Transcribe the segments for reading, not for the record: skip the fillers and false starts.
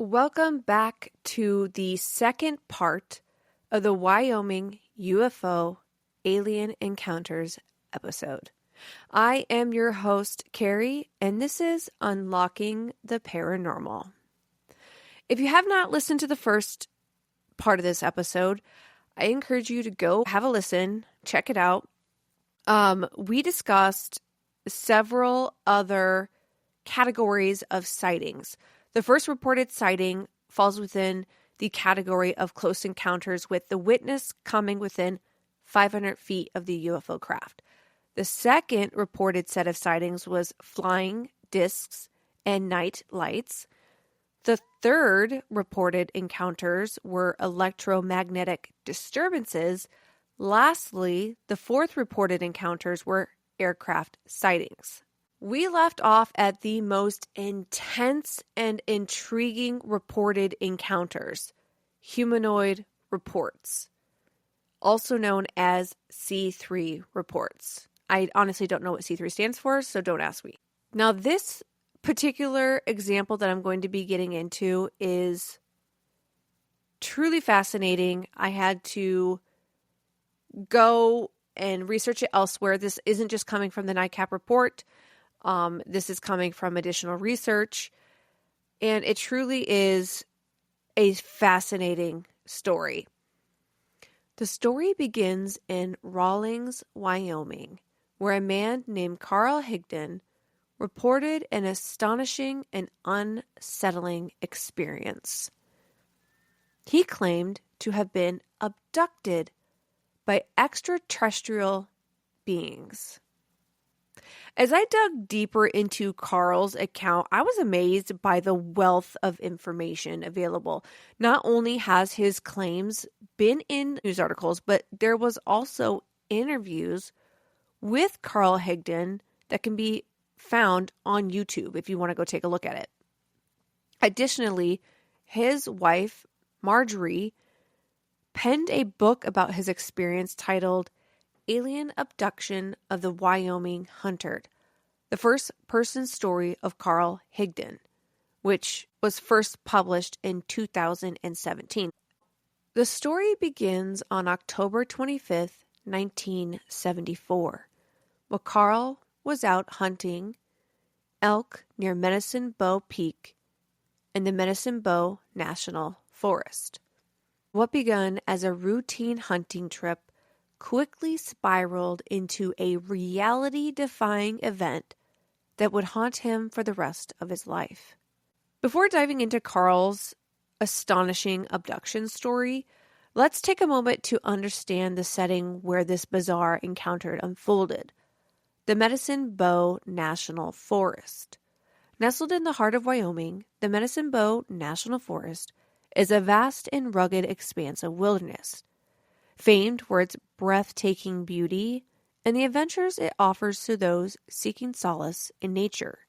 Welcome back to the second part of the Wyoming UFO Alien Encounters episode. I am your host, Carrie, and this is Unlocking the Paranormal. If you have not listened to the first part of this episode, I encourage you to go have a listen, check it out. We discussed several other categories of sightings. The first reported sighting falls within the category of close encounters with the witness coming within 500 feet of the UFO craft. The second reported set of sightings was flying discs and night lights. The third reported encounters were electromagnetic disturbances. Lastly, the fourth reported encounters were aircraft sightings. We left off at the most intense and intriguing reported encounters, humanoid reports, also known as C3 reports. I honestly don't know what C3 stands for, so don't ask me. Now, this particular example that I'm going to be getting into is truly fascinating. I had to go and research it elsewhere. This isn't just coming from the NICAP report. This is coming from additional research, and it truly is a fascinating story. The story begins in Rawlins, Wyoming, where a man named Carl Higdon reported an astonishing and unsettling experience. He claimed to have been abducted by extraterrestrial beings. As I dug deeper into Carl's account, I was amazed by the wealth of information available. Not only has his claims been in news articles, but there was also interviews with Carl Higdon that can be found on YouTube if you want to go take a look at it. Additionally, his wife, Marjorie, penned a book about his experience titled Alien Abduction of the Wyoming Hunter, the first-person story of Carl Higdon, which was first published in 2017. The story begins on October 25th, 1974, while Carl was out hunting elk near Medicine Bow Peak in the Medicine Bow National Forest. What began as a routine hunting trip quickly spiraled into a reality-defying event that would haunt him for the rest of his life. Before diving into Carl's astonishing abduction story, let's take a moment to understand the setting where this bizarre encounter unfolded. The Medicine Bow National Forest. Nestled in the heart of Wyoming, the Medicine Bow National Forest is a vast and rugged expanse of wilderness, famed for its breathtaking beauty and the adventures it offers to those seeking solace in nature.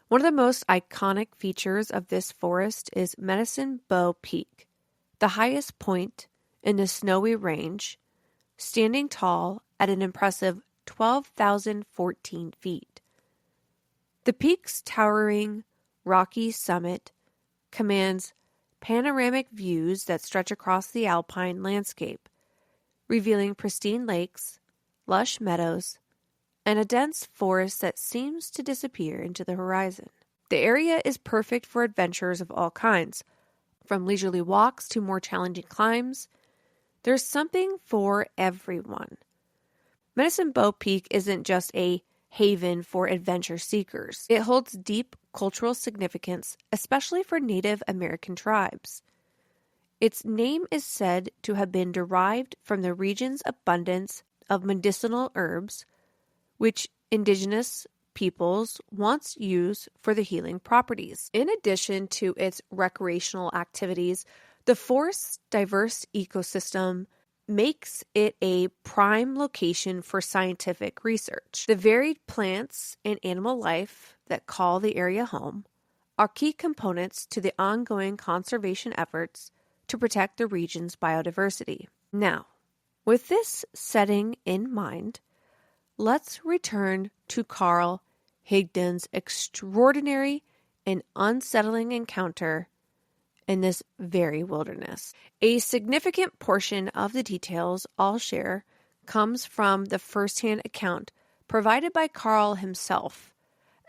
One of the most iconic features of this forest is Medicine Bow Peak, the highest point in the snowy range, standing tall at an impressive 12,014 feet. The peak's towering, rocky summit commands panoramic views that stretch across the alpine landscape, revealing pristine lakes, lush meadows, and a dense forest that seems to disappear into the horizon. The area is perfect for adventures of all kinds, from leisurely walks to more challenging climbs. There's something for everyone. Medicine Bow Peak isn't just a haven for adventure seekers. It holds deep cultural significance, especially for Native American tribes. Its name is said to have been derived from the region's abundance of medicinal herbs, which indigenous peoples once used for the healing properties. In addition to its recreational activities, the forest's diverse ecosystem makes it a prime location for scientific research. The varied plants and animal life that call the area home are key components to the ongoing conservation efforts to protect the region's biodiversity. Now, with this setting in mind, let's return to Carl Higdon's extraordinary and unsettling encounter in this very wilderness. A significant portion of the details I'll share comes from the first-hand account provided by Carl himself,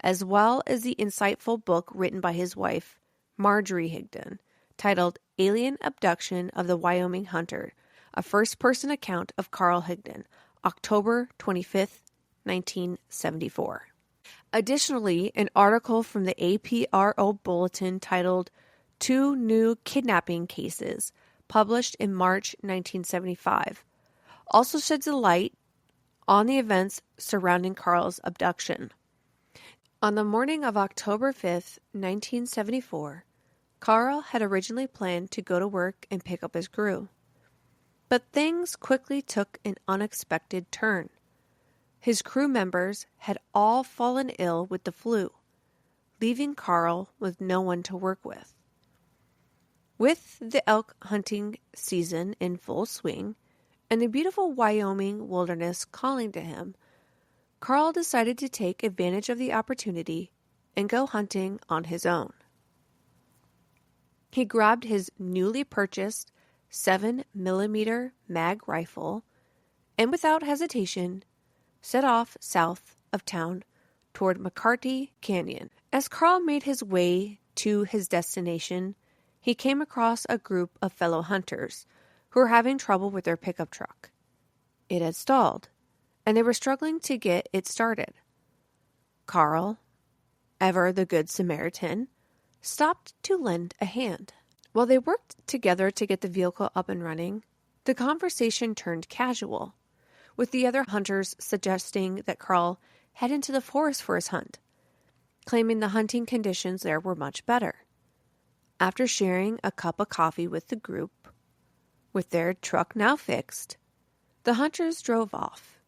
as well as the insightful book written by his wife, Marjorie Higdon, titled Alien Abduction of the Wyoming Hunter, a first-person account of Carl Higdon, October 25th, 1974. Additionally, an article from the APRO Bulletin titled Two New Kidnapping Cases, published in March 1975, also sheds a light on the events surrounding Carl's abduction. On the morning of October 5th, 1974, Carl had originally planned to go to work and pick up his crew. But things quickly took an unexpected turn. His crew members had all fallen ill with the flu, leaving Carl with no one to work with. With the elk hunting season in full swing and the beautiful Wyoming wilderness calling to him, Carl decided to take advantage of the opportunity and go hunting on his own. He grabbed his newly purchased 7mm mag rifle and without hesitation set off south of town toward McCarty Canyon. As Carl made his way to his destination, he came across a group of fellow hunters who were having trouble with their pickup truck. It had stalled, and they were struggling to get it started. Carl, ever the good Samaritan, stopped to lend a hand. While they worked together to get the vehicle up and running, the conversation turned casual, with the other hunters suggesting that Carl head into the forest for his hunt, claiming the hunting conditions there were much better. After sharing a cup of coffee with the group, with their truck now fixed, the hunters drove off,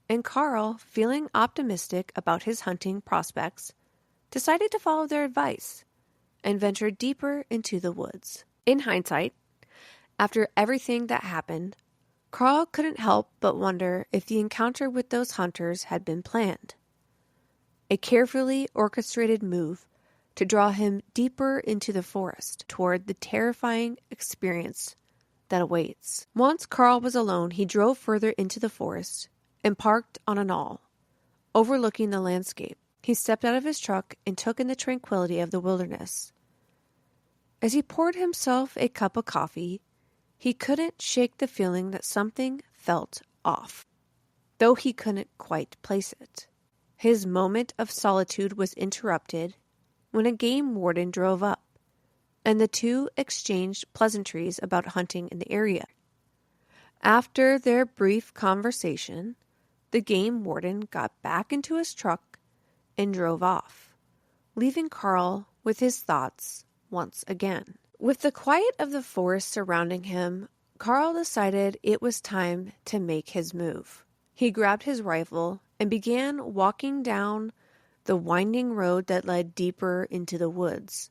and Carl, feeling optimistic about his hunting prospects, decided to follow their advice and ventured deeper into the woods. In hindsight, after everything that happened, Carl couldn't help but wonder if the encounter with those hunters had been planned. A carefully orchestrated move to draw him deeper into the forest toward the terrifying experience that awaits. Once Carl was alone, he drove further into the forest and parked on a knoll, overlooking the landscape. He stepped out of his truck and took in the tranquility of the wilderness. As he poured himself a cup of coffee, he couldn't shake the feeling that something felt off, though he couldn't quite place it. His moment of solitude was interrupted when a game warden drove up, and the two exchanged pleasantries about hunting in the area. After their brief conversation, the game warden got back into his truck and drove off, leaving Carl with his thoughts once again. With the quiet of the forest surrounding him, Carl decided it was time to make his move. He grabbed his rifle and began walking down the winding road that led deeper into the woods.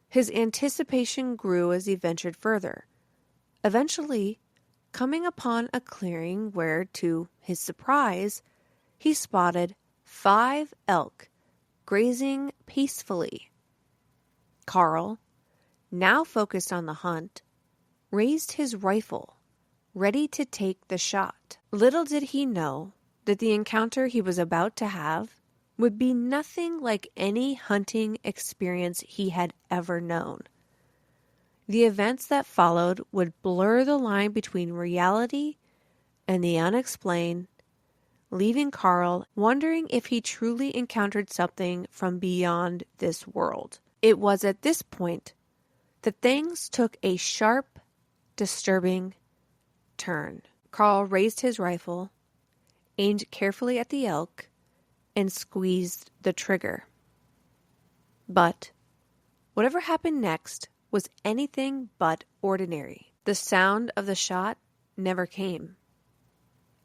His anticipation grew as he ventured further, eventually coming upon a clearing where, to his surprise, he spotted 5 elk grazing peacefully. Carl, now focused on the hunt, raised his rifle, ready to take the shot. Little did he know that the encounter he was about to have would be nothing like any hunting experience he had ever known. The events that followed would blur the line between reality and the unexplained, leaving Carl wondering if he truly encountered something from beyond this world. It was at this point that things took a sharp, disturbing turn. Carl raised his rifle, aimed carefully at the elk, and squeezed the trigger. But whatever happened next was anything but ordinary. The sound of the shot never came.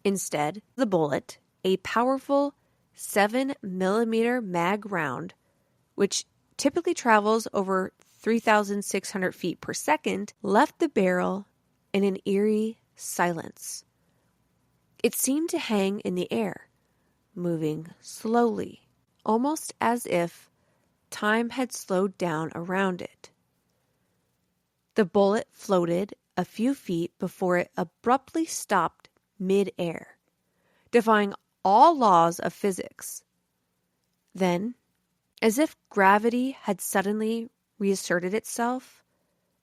Instead, the bullet, a powerful 7mm mag round, which typically travels over 3,600 feet per second, left the barrel in an eerie silence. It seemed to hang in the air, moving slowly, almost as if time had slowed down around it. The bullet floated a few feet before it abruptly stopped mid-air, defying all laws of physics. Then, as if gravity had suddenly reasserted itself,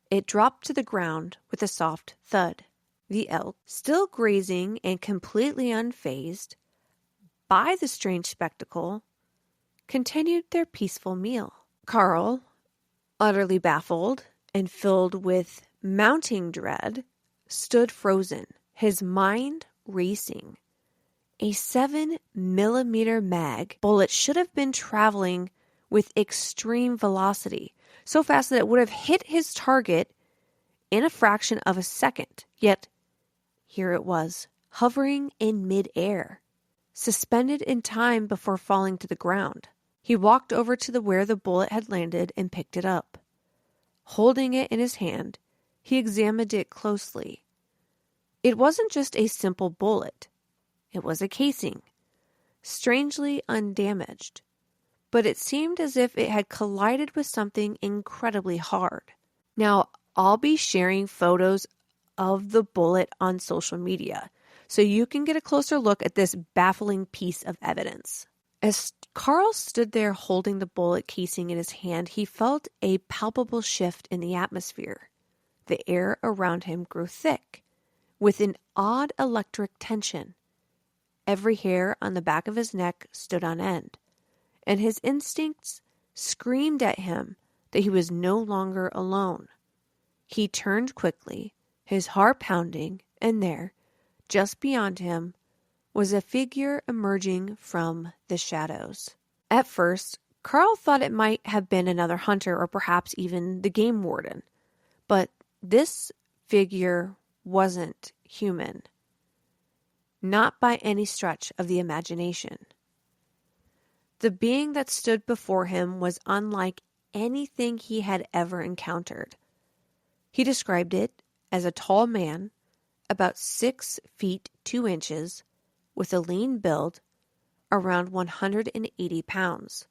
it dropped to the ground with a soft thud. The elk, still grazing and completely unfazed by the strange spectacle, continued their peaceful meal. Carl, utterly baffled and filled with mounting dread, stood frozen, his mind racing. A 7mm mag bullet should have been traveling with extreme velocity, so fast that it would have hit his target in a fraction of a second. Yet, here it was, hovering in mid-air, suspended in time before falling to the ground. He walked over to where the bullet had landed and picked it up. Holding it in his hand, he examined it closely. It wasn't just a simple bullet. It was a casing, strangely undamaged, but it seemed as if it had collided with something incredibly hard. Now, I'll be sharing photos of the bullet on social media, so you can get a closer look at this baffling piece of evidence. As Carl stood there holding the bullet casing in his hand, he felt a palpable shift in the atmosphere. The air around him grew thick, with an odd electric tension. Every hair on the back of his neck stood on end, and his instincts screamed at him that he was no longer alone. He turned quickly, his heart pounding, and there, just beyond him, was a figure emerging from the shadows. At first, Carl thought it might have been another hunter or perhaps even the game warden. But this figure wasn't human. Not by any stretch of the imagination. The being that stood before him was unlike anything he had ever encountered. He described it as a tall man, about 6 feet 2 inches, with a lean build, around 180 pounds.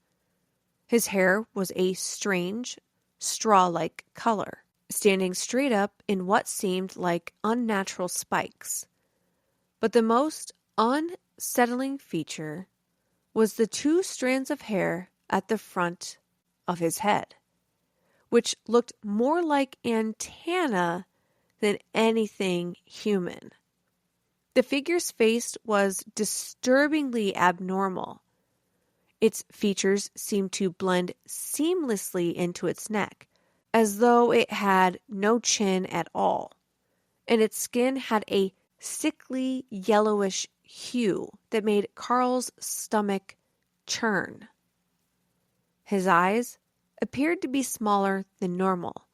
His hair was a strange, straw-like color, standing straight up in what seemed like unnatural spikes. But the most unsettling feature was the 2 strands of hair at the front of his head, which looked more like antennae than anything human. The figure's face was disturbingly abnormal. Its features seemed to blend seamlessly into its neck, as though it had no chin at all, and its skin had a sickly yellowish hue that made Carl's stomach churn. His eyes appeared to be smaller than normal,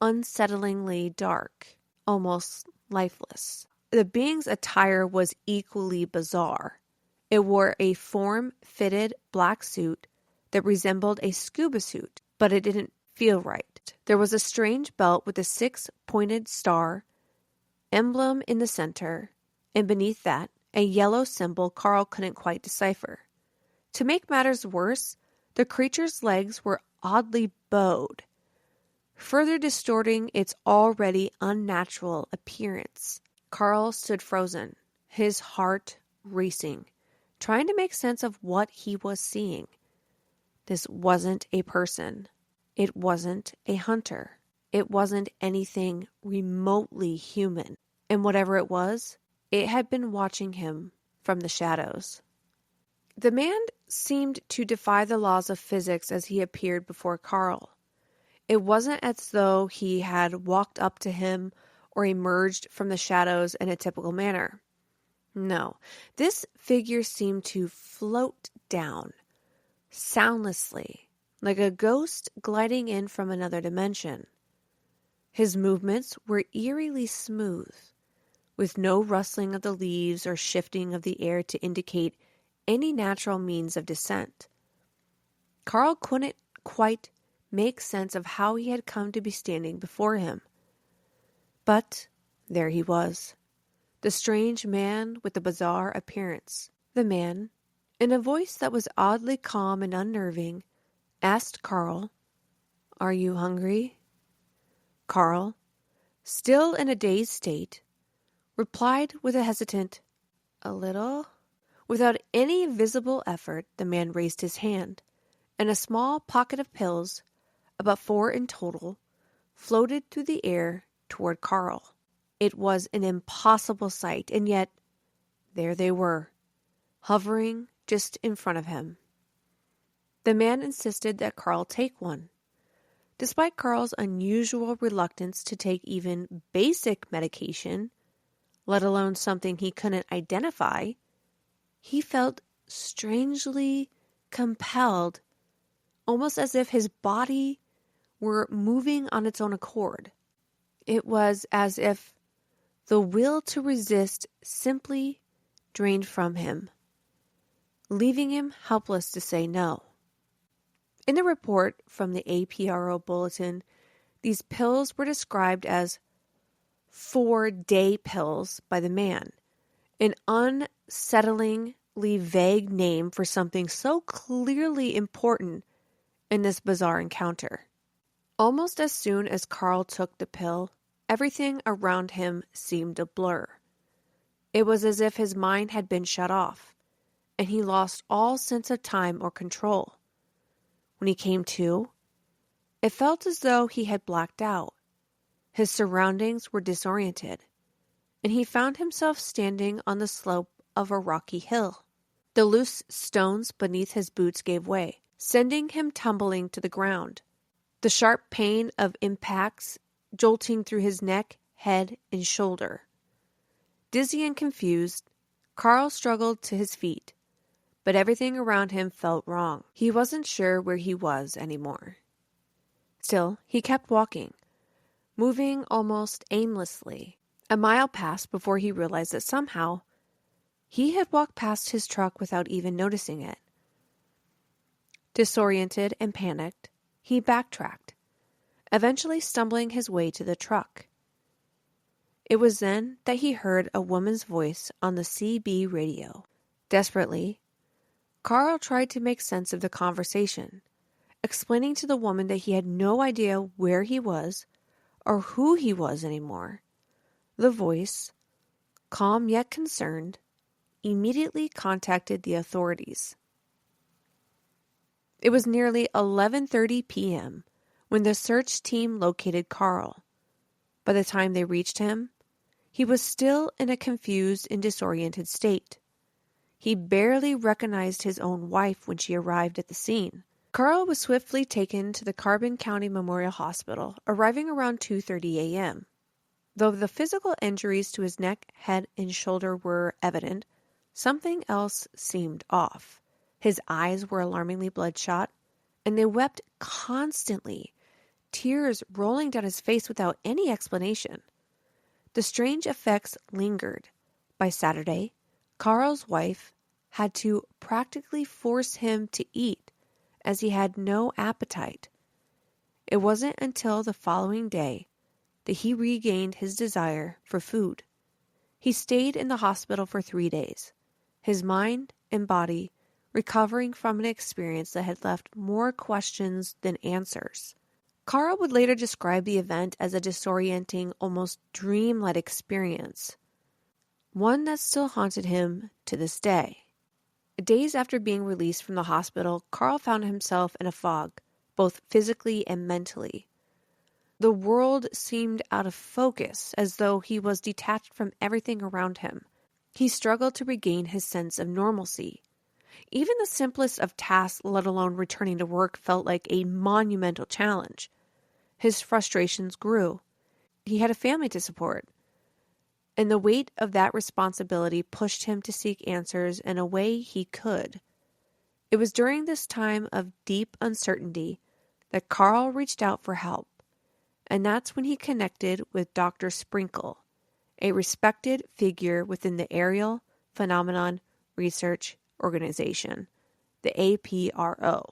unsettlingly dark, almost lifeless. The being's attire was equally bizarre. It wore a form-fitted black suit that resembled a scuba suit, but it didn't feel right. There was a strange belt with a 6-pointed star emblem in the center, and beneath that, a yellow symbol Carl couldn't quite decipher. To make matters worse, the creature's legs were oddly bowed, further distorting its already unnatural appearance. Carl stood frozen, his heart racing, trying to make sense of what he was seeing. This wasn't a person. It wasn't a hunter. It wasn't anything remotely human. And whatever it was, it had been watching him from the shadows. The man seemed to defy the laws of physics as he appeared before Carl. It wasn't as though he had walked up to him or emerged from the shadows in a typical manner. No, this figure seemed to float down, soundlessly, like a ghost gliding in from another dimension. His movements were eerily smooth, with no rustling of the leaves or shifting of the air to indicate any natural means of descent. Carl couldn't quite make sense of how he had come to be standing before him. But there he was, the strange man with the bizarre appearance. The man, in a voice that was oddly calm and unnerving, asked Carl, "Are you hungry?" Carl, still in a dazed state, replied with a hesitant, "A little." Without any visible effort, the man raised his hand, and a small pocket of pills, about 4 in total, floated through the air toward Carl. It was an impossible sight, and yet there they were, hovering just in front of him. The man insisted that Carl take one. Despite Carl's unusual reluctance to take even basic medication, let alone something he couldn't identify, he felt strangely compelled, almost as if his body were moving on its own accord. It was as if the will to resist simply drained from him, leaving him helpless to say no. In the report from the APRO bulletin, these pills were described as 4-day pills by the man, an unsettlingly vague name for something so clearly important in this bizarre encounter. Almost as soon as Carl took the pill, everything around him seemed a blur. It was as if his mind had been shut off, and he lost all sense of time or control. When he came to, it felt as though he had blacked out. His surroundings were disoriented, and he found himself standing on the slope of a rocky hill. The loose stones beneath his boots gave way, sending him tumbling to the ground. The sharp pain of impacts jolting through his neck, head, and shoulder. Dizzy and confused, Carl struggled to his feet, but everything around him felt wrong. He wasn't sure where he was anymore. Still, he kept walking, moving almost aimlessly. A mile passed before he realized that somehow he had walked past his truck without even noticing it. Disoriented and panicked, he backtracked, eventually stumbling his way to the truck. It was then that he heard a woman's voice on the CB radio. Desperately, Carl tried to make sense of the conversation, explaining to the woman that he had no idea where he was or who he was anymore. The voice, calm yet concerned, immediately contacted the authorities. It was nearly 11:30 p.m. when the search team located Carl. By the time they reached him, he was still in a confused and disoriented state. He barely recognized his own wife when she arrived at the scene. Carl was swiftly taken to the Carbon County Memorial Hospital, arriving around 2:30 a.m. Though the physical injuries to his neck, head, and shoulder were evident, something else seemed off. His eyes were alarmingly bloodshot, and they wept constantly, tears rolling down his face without any explanation. The strange effects lingered. By Saturday, Carl's wife had to practically force him to eat, as he had no appetite. It wasn't until the following day that he regained his desire for food. He stayed in the hospital for 3 days, his mind and body recovering from an experience that had left more questions than answers. Carl would later describe the event as a disorienting, almost dream-like experience, one that still haunted him to this day. Days after being released from the hospital, Carl found himself in a fog, both physically and mentally. The world seemed out of focus, as though he was detached from everything around him. He struggled to regain his sense of normalcy. Even the simplest of tasks, let alone returning to work, felt like a monumental challenge. His frustrations grew. He had a family to support, and the weight of that responsibility pushed him to seek answers in a way he could. It was during this time of deep uncertainty that Carl reached out for help, and that's when he connected with Dr. Sprinkle, a respected figure within the Aerial Phenomenon Research Organization, the APRO.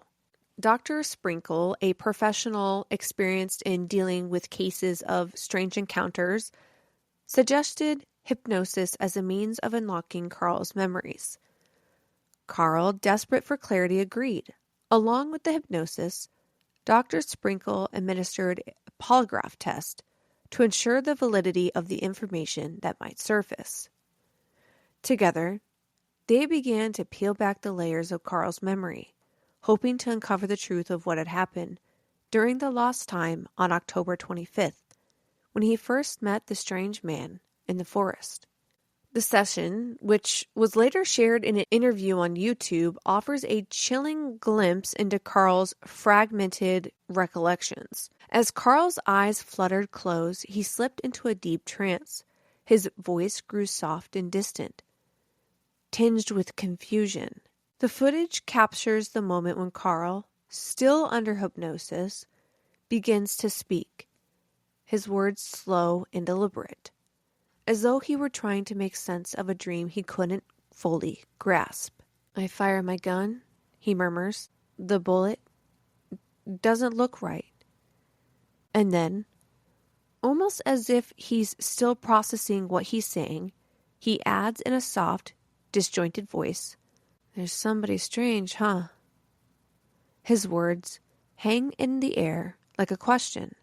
Dr. Sprinkle, a professional experienced in dealing with cases of strange encounters, suggested hypnosis as a means of unlocking Carl's memories. Carl, desperate for clarity, agreed. Along with the hypnosis, Dr. Sprinkle administered a polygraph test to ensure the validity of the information that might surface. Together, they began to peel back the layers of Carl's memory, hoping to uncover the truth of what had happened during the lost time on October 25th, when he first met the strange man in the forest. The session, which was later shared in an interview on YouTube, offers a chilling glimpse into Carl's fragmented recollections. As Carl's eyes fluttered closed, he slipped into a deep trance. His voice grew soft and distant, tinged with confusion. The footage captures the moment when Carl, still under hypnosis, begins to speak, his words slow and deliberate, as though he were trying to make sense of a dream he couldn't fully grasp. "I fire my gun," he murmurs. "The bullet doesn't look right." And then, almost as if he's still processing what he's saying, he adds in a soft, disjointed voice, "There's somebody strange, huh?" His words hang in the air like a question,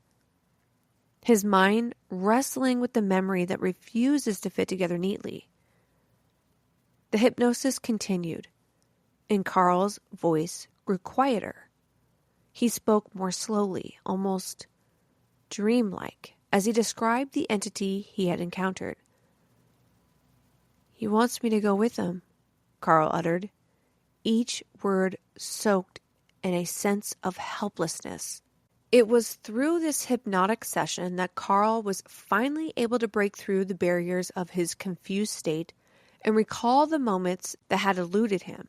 his mind wrestling with the memory that refuses to fit together neatly. The hypnosis continued, and Carl's voice grew quieter. He spoke more slowly, almost dreamlike, as he described the entity he had encountered. "He wants me to go with him," Carl uttered, each word soaked in a sense of helplessness. It was through this hypnotic session that Carl was finally able to break through the barriers of his confused state and recall the moments that had eluded him.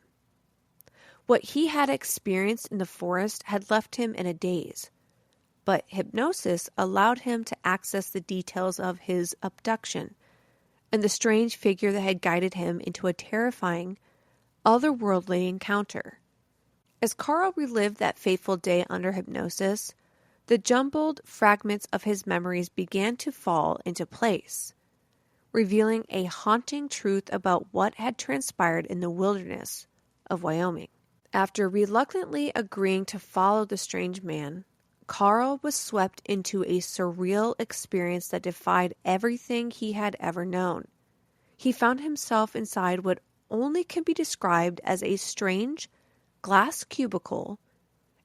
What he had experienced in the forest had left him in a daze, but hypnosis allowed him to access the details of his abduction and the strange figure that had guided him into a terrifying, otherworldly encounter. As Carl relived that fateful day under hypnosis, the jumbled fragments of his memories began to fall into place, revealing a haunting truth about what had transpired in the wilderness of Wyoming. After reluctantly agreeing to follow the strange man, Carl was swept into a surreal experience that defied everything he had ever known. He found himself inside what only can be described as a strange glass cubicle,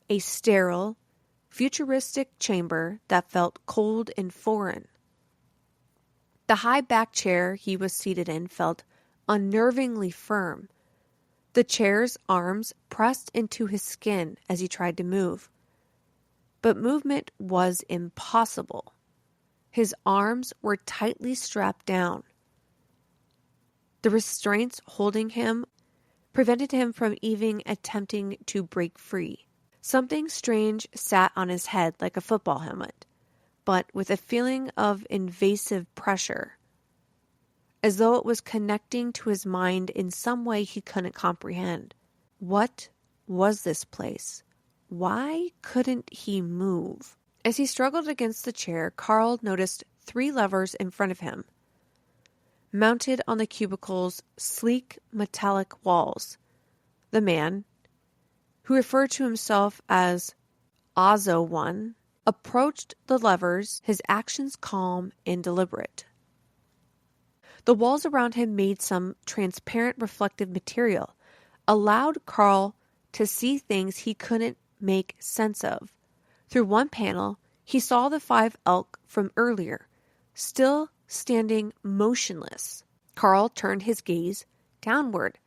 a sterile, futuristic chamber that felt cold and foreign. The high back chair he was seated in felt unnervingly firm. The chair's arms pressed into his skin as he tried to move. But movement was impossible. His arms were tightly strapped down. The restraints holding him prevented him from even attempting to break free. Something strange sat on his head like a football helmet, but with a feeling of invasive pressure, as though it was connecting to his mind in some way he couldn't comprehend. What was this place? Why couldn't he move? As he struggled against the chair, Carl noticed 3 levers in front of him, mounted on the cubicle's sleek metallic walls. The man, who referred to himself as Ozo-1, approached the levers, his actions calm and deliberate. The walls around him made some transparent reflective material, allowed Carl to see things he couldn't make sense of. Through one panel, he saw the 5 elk from earlier, still standing motionless. Carl turned his gaze downward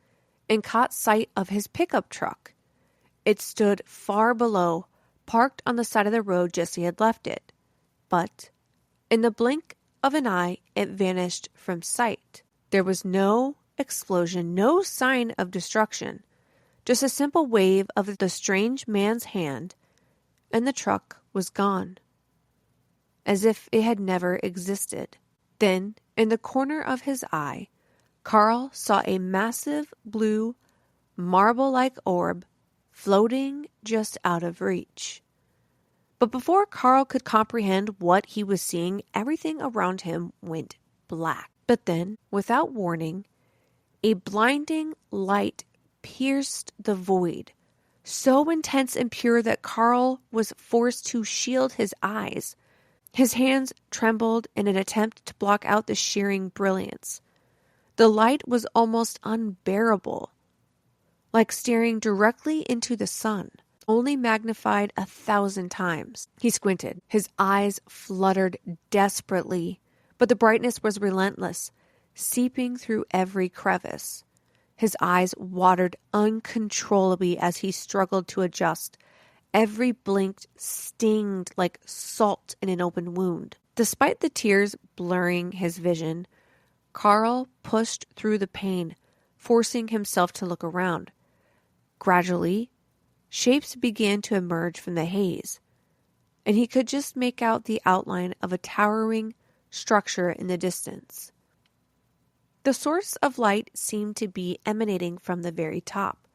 and caught sight of his pickup truck. It stood far below, parked on the side of the road just as he had left it. But in the blink of an eye, it vanished from sight. There was no explosion, no sign of destruction, just a simple wave of the strange man's hand, and the truck was gone, as if it had never existed. Then, in the corner of his eye, Carl saw a massive blue, marble-like orb floating just out of reach. But before Carl could comprehend what he was seeing, everything around him went black. But then, without warning, a blinding light pierced the void, so intense and pure that Carl was forced to shield his eyes. His hands trembled in an attempt to block out the shearing brilliance. The light was almost unbearable, like staring directly into the sun, only magnified 1,000 times. He squinted. His eyes fluttered desperately, but the brightness was relentless, seeping through every crevice. His eyes watered uncontrollably as he struggled to adjust. Every blink stinged like salt in an open wound. Despite the tears blurring his vision, Carl pushed through the pain, forcing himself to look around. Gradually, shapes began to emerge from the haze, and he could just make out the outline of a towering structure in the distance. The source of light seemed to be emanating from the very top,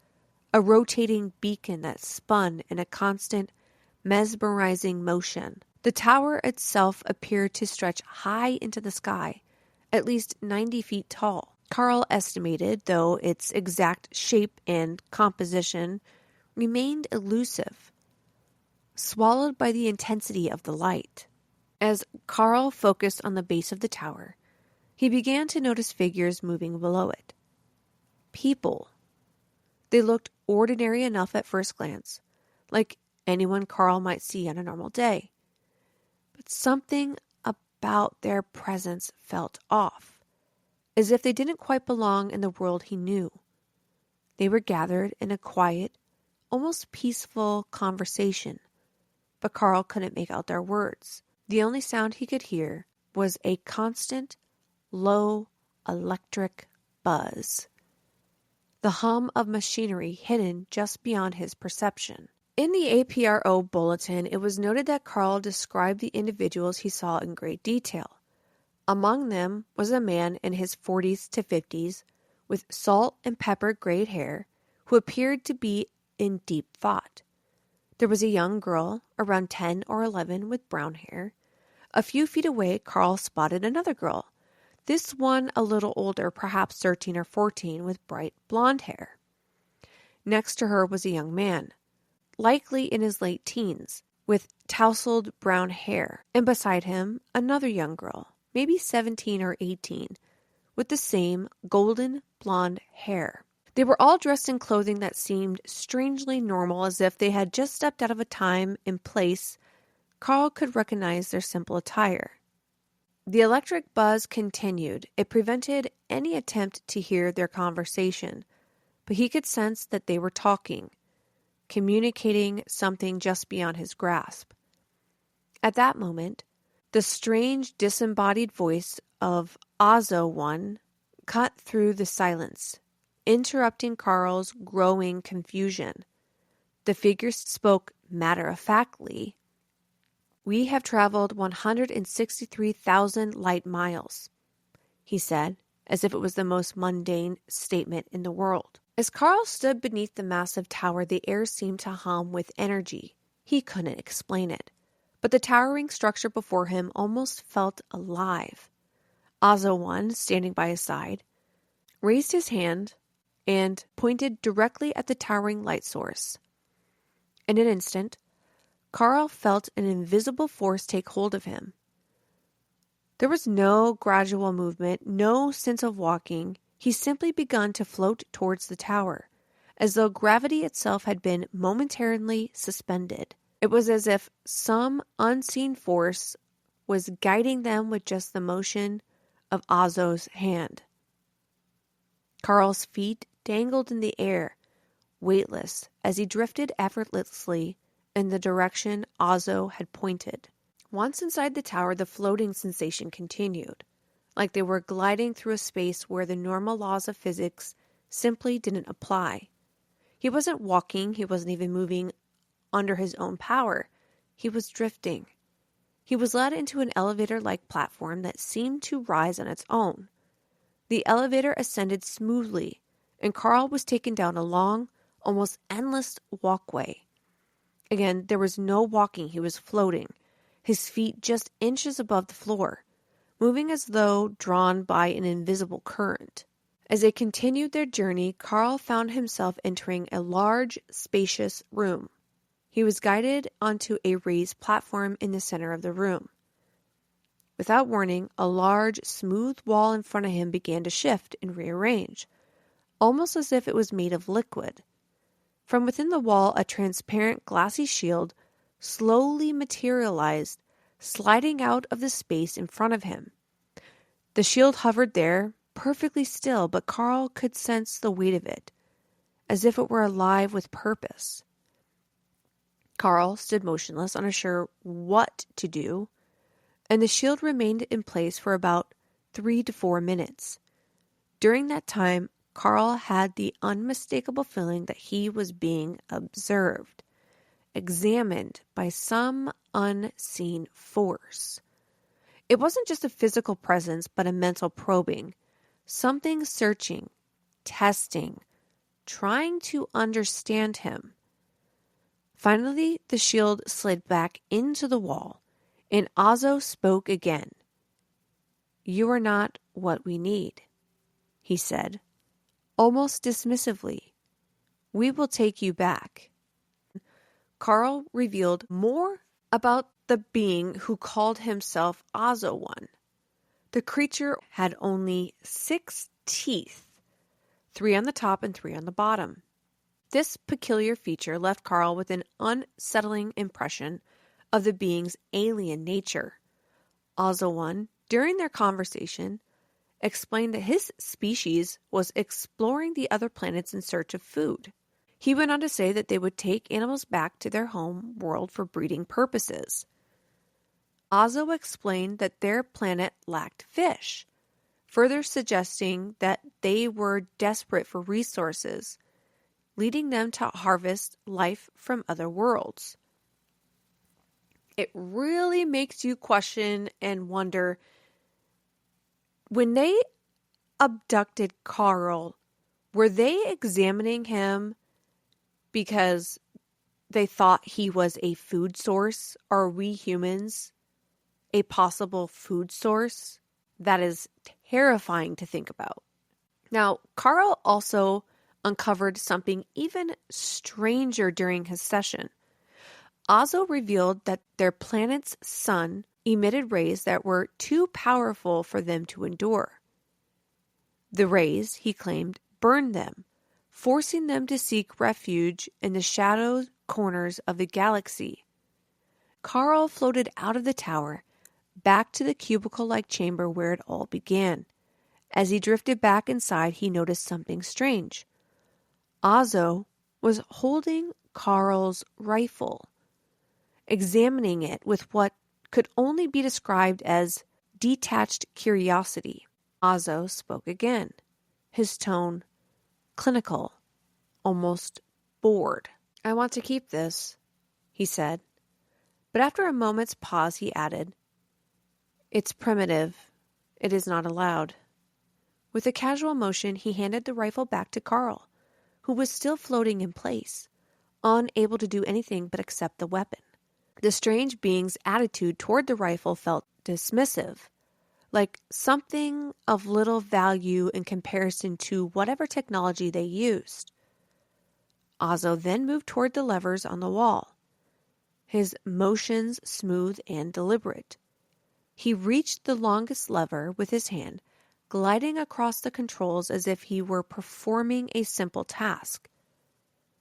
a rotating beacon that spun in a constant, mesmerizing motion. The tower itself appeared to stretch high into the sky, at least 90 feet tall. Carl estimated, though its exact shape and composition remained elusive, swallowed by the intensity of the light. As Carl focused on the base of the tower, he began to notice figures moving below it. People. They looked ordinary enough at first glance, like anyone Carl might see on a normal day. But something about their presence felt off, as if they didn't quite belong in the world he knew. They were gathered in a quiet, almost peaceful conversation, but Carl couldn't make out their words. The only sound he could hear was a constant, low electric buzz, the hum of machinery hidden just beyond his perception. In the APRO bulletin, it was noted that Carl described the individuals he saw in great detail. Among them was a man in his 40s to 50s with salt and pepper grayed hair who appeared to be in deep thought. There was a young girl, around 10 or 11, with brown hair. A few feet away, Carl spotted another girl, this one a little older, perhaps 13 or 14, with bright blonde hair. Next to her was a young man, likely in his late teens, with tousled brown hair, and beside him another young girl, maybe 17 or 18, with the same golden blonde hair. They were all dressed in clothing that seemed strangely normal, as if they had just stepped out of a time and place Carl could recognize their simple attire. The electric buzz continued. It prevented any attempt to hear their conversation, but he could sense that they were talking, communicating something just beyond his grasp. At that moment, the strange disembodied voice of Azo-1 cut through the silence, interrupting Carl's growing confusion. The figure spoke matter-of-factly. "We have traveled 163,000 light miles," he said, as if it was the most mundane statement in the world. As Carl stood beneath the massive tower, the air seemed to hum with energy. He couldn't explain it, but the towering structure before him almost felt alive. Azo-1, standing by his side, raised his hand and pointed directly at the towering light source. In an instant, Carl felt an invisible force take hold of him. There was no gradual movement, no sense of walking. He simply begun to float towards the tower, as though gravity itself had been momentarily suspended. It was as if some unseen force was guiding them with just the motion of Azo's hand. Carl's feet dangled in the air, weightless, as he drifted effortlessly in the direction Azo had pointed. Once inside the tower, the floating sensation continued, like they were gliding through a space where the normal laws of physics simply didn't apply. He wasn't walking, he wasn't even moving under his own power. He was drifting. He was led into an elevator-like platform that seemed to rise on its own. The elevator ascended smoothly, and Carl was taken down a long, almost endless walkway. Again, there was no walking. He was floating, his feet just inches above the floor, moving as though drawn by an invisible current. As they continued their journey, Carl found himself entering a large, spacious room. He was guided onto a raised platform in the center of the room. Without warning, a large, smooth wall in front of him began to shift and rearrange, almost as if it was made of liquid. From within the wall, a transparent, glassy shield slowly materialized, sliding out of the space in front of him. The shield hovered there, perfectly still, but Carl could sense the weight of it, as if it were alive with purpose. Carl stood motionless, unsure what to do, and the shield remained in place for about 3 to 4 minutes. During that time, Carl had the unmistakable feeling that he was being observed, examined by some unseen force. It wasn't just a physical presence, but a mental probing, something searching, testing, trying to understand him. Finally, the shield slid back into the wall, and Azo spoke again. "You are not what we need," he said, almost dismissively. "We will take you back." Carl revealed more about the being who called himself Azo One. The creature had only 6 teeth, 3 on the top and 3 on the bottom. This peculiar feature left Carl with an unsettling impression of the being's alien nature. Azo One, during their conversation, explained that his species was exploring the other planets in search of food. He went on to say that they would take animals back to their home world for breeding purposes. Azo explained that their planet lacked fish, further suggesting that they were desperate for resources, leading them to harvest life from other worlds. It really makes you question and wonder, when they abducted Carl, were they examining him because they thought he was a food source? Are we humans a possible food source? That is terrifying to think about. Now, Carl also uncovered something even stranger during his session. Azo revealed that their planet's sun emitted rays that were too powerful for them to endure. The rays, he claimed, burned them, forcing them to seek refuge in the shadowed corners of the galaxy. Carl floated out of the tower, back to the cubicle-like chamber where it all began. As he drifted back inside, he noticed something strange. Azo was holding Carl's rifle, examining it with what could only be described as detached curiosity. Azo spoke again, his tone clinical, almost bored. "I want to keep this," he said. But after a moment's pause, he added, "It's primitive. It is not allowed." With a casual motion, he handed the rifle back to Carl, who was still floating in place, unable to do anything but accept the weapon. The strange being's attitude toward the rifle felt dismissive, like something of little value in comparison to whatever technology they used. Azo then moved toward the levers on the wall, his motions smooth and deliberate. He reached the longest lever with his hand, gliding across the controls as if he were performing a simple task.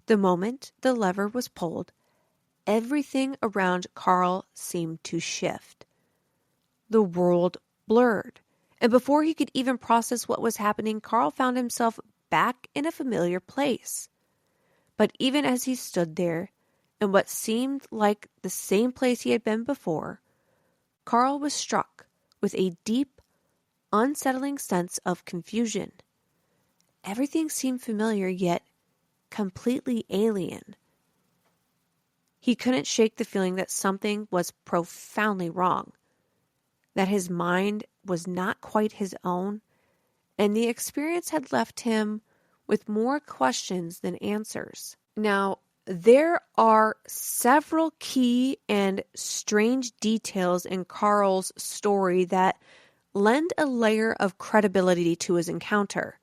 The moment the lever was pulled, everything around Carl seemed to shift. The world blurred, and before he could even process what was happening, Carl found himself back in a familiar place. But even as he stood there, in what seemed like the same place he had been before, Carl was struck with a deep, unsettling sense of confusion. Everything seemed familiar, yet completely alien. He couldn't shake the feeling that something was profoundly wrong, that his mind was not quite his own, and the experience had left him with more questions than answers. Now, there are several key and strange details in Carl's story that lend a layer of credibility to his encounter.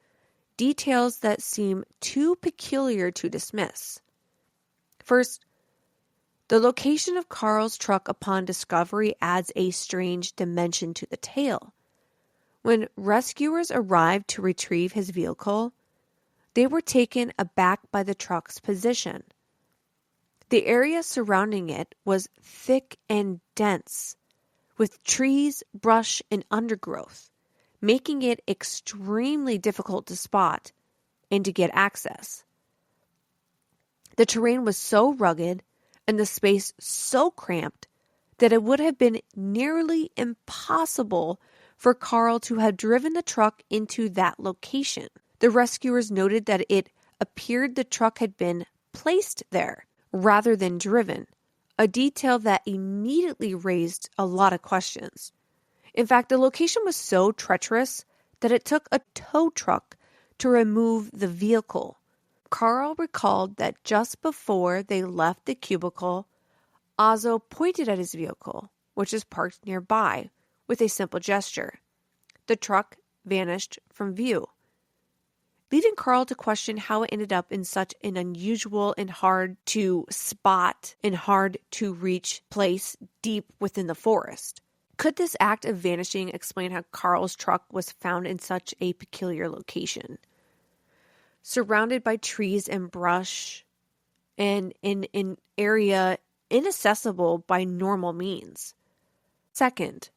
details that seem too peculiar to dismiss. First, the location of Carl's truck upon discovery adds a strange dimension to the tale. When rescuers arrived to retrieve his vehicle, they were taken aback by the truck's position. The area surrounding it was thick and dense, with trees, brush, and undergrowth, making it extremely difficult to spot and to get access. The terrain was so rugged and the space so cramped that it would have been nearly impossible for Carl to have driven the truck into that location. The rescuers noted that it appeared the truck had been placed there rather than driven, a detail that immediately raised a lot of questions. In fact, the location was so treacherous that it took a tow truck to remove the vehicle. Carl recalled that just before they left the cubicle, Ozzo pointed at his vehicle, which is parked nearby, with a simple gesture. The truck vanished from view, leading Carl to question how it ended up in such an unusual and hard to spot and hard to reach place deep within the forest. Could this act of vanishing explain how Carl's truck was found in such a peculiar location, surrounded by trees and brush, and in an area inaccessible by normal means? Second,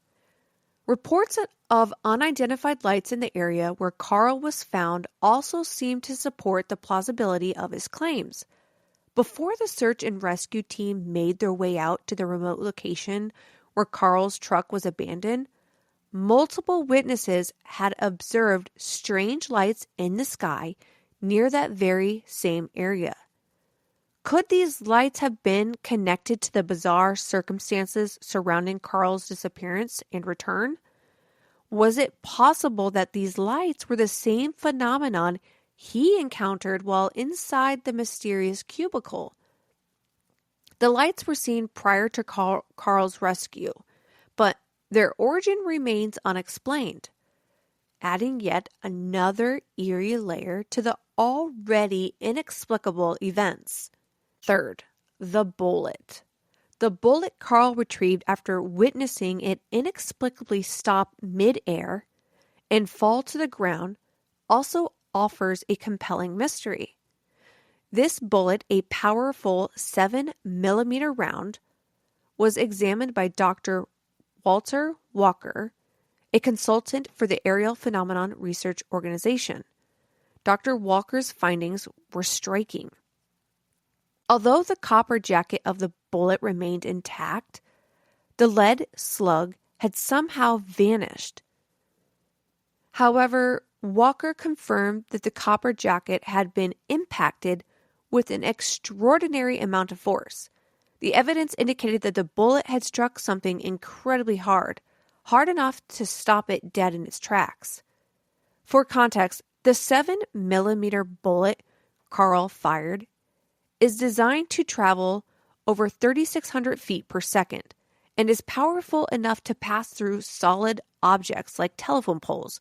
reports of unidentified lights in the area where Carl was found also seemed to support the plausibility of his claims. Before the search and rescue team made their way out to the remote location where Carl's truck was abandoned, multiple witnesses had observed strange lights in the sky near that very same area. Could these lights have been connected to the bizarre circumstances surrounding Carl's disappearance and return? Was it possible that these lights were the same phenomenon he encountered while inside the mysterious cubicle? The lights were seen prior to Carl's rescue, but their origin remains unexplained, adding yet another eerie layer to the already inexplicable events. Third, the bullet. The bullet Carl retrieved after witnessing it inexplicably stop mid-air and fall to the ground also offers a compelling mystery. This bullet, a powerful 7mm round, was examined by Dr. Walter Walker, a consultant for the Aerial Phenomenon Research Organization. Dr. Walker's findings were striking. Although the copper jacket of the bullet remained intact, the lead slug had somehow vanished. However, Walker confirmed that the copper jacket had been impacted with an extraordinary amount of force. The evidence indicated that the bullet had struck something incredibly hard enough to stop it dead in its tracks. For context, the 7mm bullet Carl fired is designed to travel over 3,600 feet per second and is powerful enough to pass through solid objects like telephone poles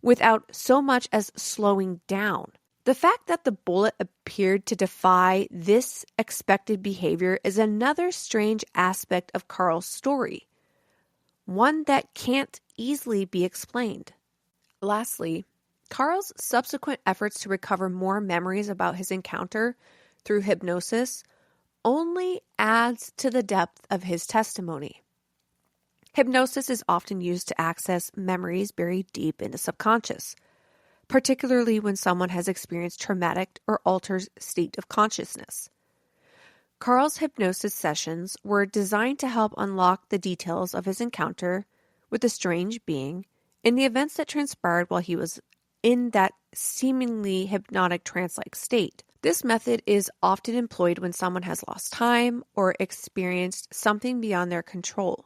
without so much as slowing down. The fact that the bullet appeared to defy this expected behavior is another strange aspect of Carl's story, one that can't easily be explained. Lastly, Carl's subsequent efforts to recover more memories about his encounter through hypnosis only adds to the depth of his testimony. Hypnosis is often used to access memories buried deep in the subconscious, particularly when someone has experienced traumatic or altered state of consciousness. Carl's hypnosis sessions were designed to help unlock the details of his encounter with the strange being and the events that transpired while he was in that seemingly hypnotic trance-like state. This method is often employed when someone has lost time or experienced something beyond their control,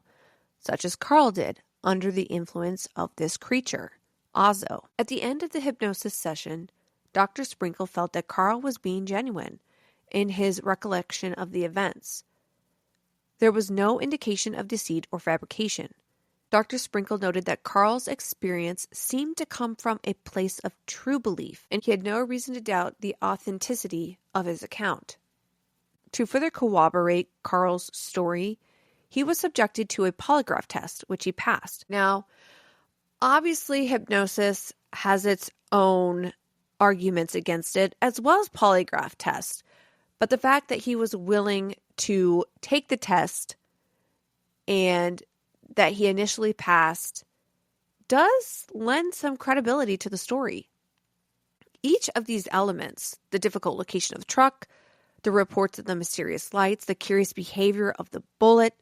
such as Carl did under the influence of this creature, Ozzo. At the end of the hypnosis session, Dr. Sprinkle felt that Carl was being genuine in his recollection of the events. There was no indication of deceit or fabrication. Dr. Sprinkle noted that Carl's experience seemed to come from a place of true belief, and he had no reason to doubt the authenticity of his account. To further corroborate Carl's story, he was subjected to a polygraph test, which he passed. Now, obviously, hypnosis has its own arguments against it, as well as polygraph tests. But the fact that he was willing to take the test and that he initially passed does lend some credibility to the story. Each of these elements, the difficult location of the truck, the reports of the mysterious lights, the curious behavior of the bullet,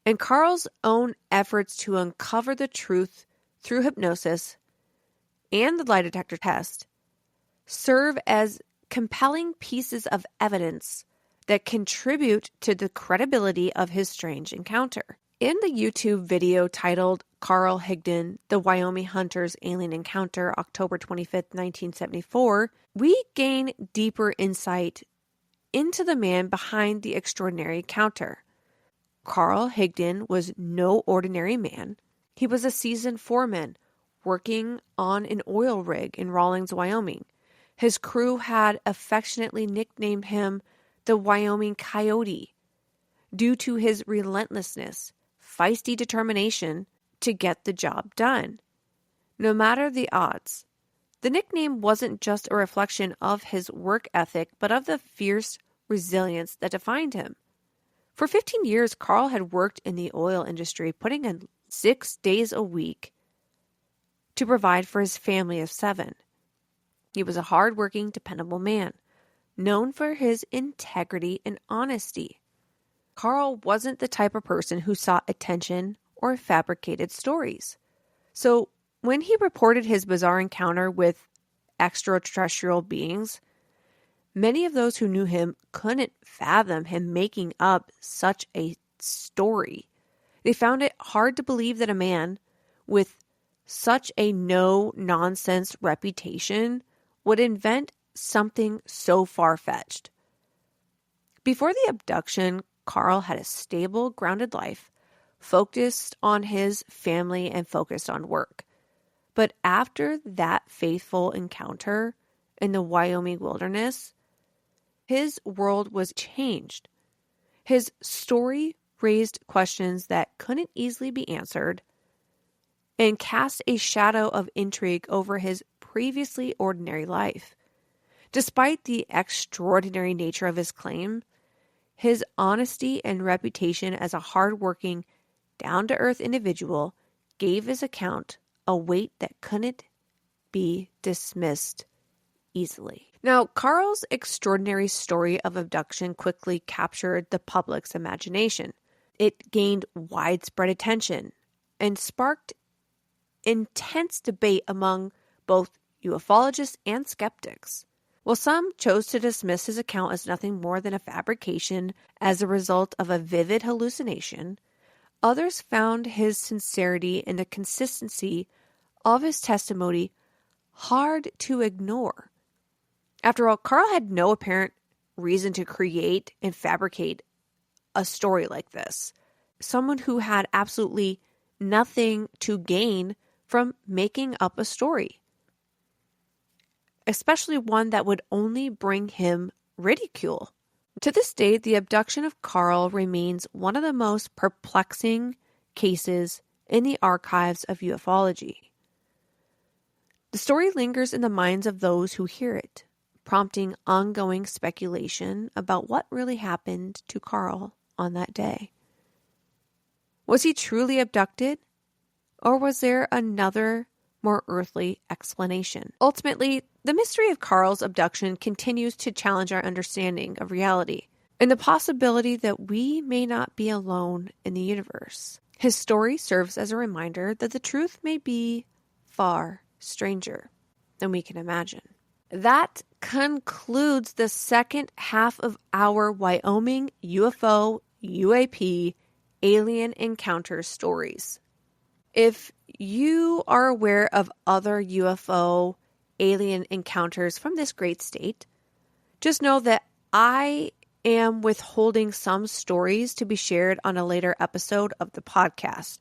and Carl's own efforts to uncover the truth through hypnosis and the lie detector test, serve as compelling pieces of evidence that contribute to the credibility of his strange encounter. In the YouTube video titled Carl Higdon, The Wyoming Hunter's Alien Encounter, October 25th, 1974, we gain deeper insight into the man behind the extraordinary encounter. Carl Higdon was no ordinary man. He was a seasoned foreman working on an oil rig in Rawlins, Wyoming. His crew had affectionately nicknamed him the Wyoming Coyote due to his relentlessness, feisty determination to get the job done, no matter the odds. The nickname wasn't just a reflection of his work ethic, but of the fierce resilience that defined him. For 15 years, Carl had worked in the oil industry, putting in 6 days a week to provide for his family of 7. He was a hard-working, dependable man, known for his integrity and honesty. Carl wasn't the type of person who sought attention or fabricated stories. So when he reported his bizarre encounter with extraterrestrial beings, many of those who knew him couldn't fathom him making up such a story. They found it hard to believe that a man with such a no-nonsense reputation would invent something so far-fetched. Before the abduction, Carl had a stable, grounded life, focused on his family and focused on work. But after that fateful encounter in the Wyoming wilderness, his world was changed. His story raised questions that couldn't easily be answered and cast a shadow of intrigue over his previously ordinary life. Despite the extraordinary nature of his claim, his honesty and reputation as a hardworking, down-to-earth individual gave his account a weight that couldn't be dismissed easily. Now, Carl's extraordinary story of abduction quickly captured the public's imagination. It gained widespread attention and sparked intense debate among both ufologists and skeptics. While some chose to dismiss his account as nothing more than a fabrication as a result of a vivid hallucination, others found his sincerity and the consistency of his testimony hard to ignore. After all, Carl had no apparent reason to create and fabricate a story like this. Someone who had absolutely nothing to gain from making up a story, especially one that would only bring him ridicule. To this day, the abduction of Carl remains one of the most perplexing cases in the archives of ufology. The story lingers in the minds of those who hear it, prompting ongoing speculation about what really happened to Carl on that day. Was he truly abducted? Or was there another, more earthly explanation? Ultimately, the mystery of Carl's abduction continues to challenge our understanding of reality and the possibility that we may not be alone in the universe. His story serves as a reminder that the truth may be far stranger than we can imagine. That concludes the second half of our Wyoming UFO, UAP, alien encounter stories. If you are aware of other UFO alien encounters from this great state, just know that I am withholding some stories to be shared on a later episode of the podcast.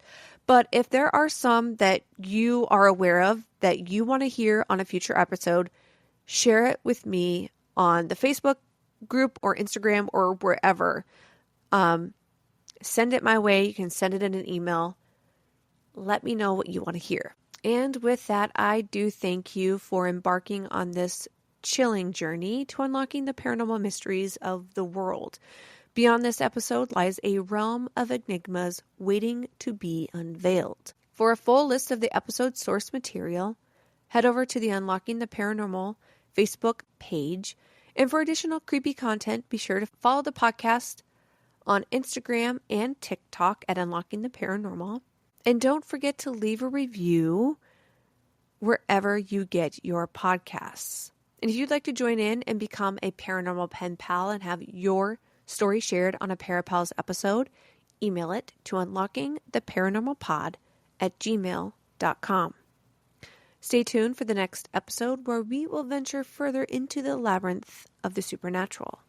But if there are some that you are aware of that you want to hear on a future episode, share it with me on the Facebook group or Instagram or wherever. Send it my way. You can send it in an email. Let me know what you want to hear. And with that, I do thank you for embarking on this chilling journey to unlocking the paranormal mysteries of the world. Beyond this episode lies a realm of enigmas waiting to be unveiled. For a full list of the episode source material, head over to the Unlocking the Paranormal Facebook page. And for additional creepy content, be sure to follow the podcast on Instagram and TikTok at Unlocking the Paranormal. And don't forget to leave a review wherever you get your podcasts. And if you'd like to join in and become a paranormal pen pal and have your story shared on a Parapals episode, email it to unlockingtheparanormalpod@gmail.com. Stay tuned for the next episode where we will venture further into the labyrinth of the supernatural.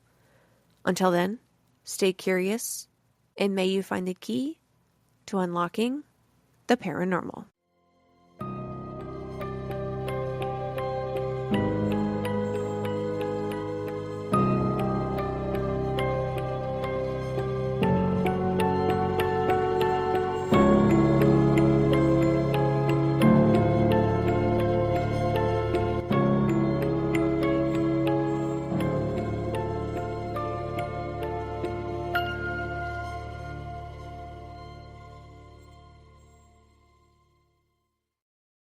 Until then, stay curious and may you find the key to unlocking the paranormal.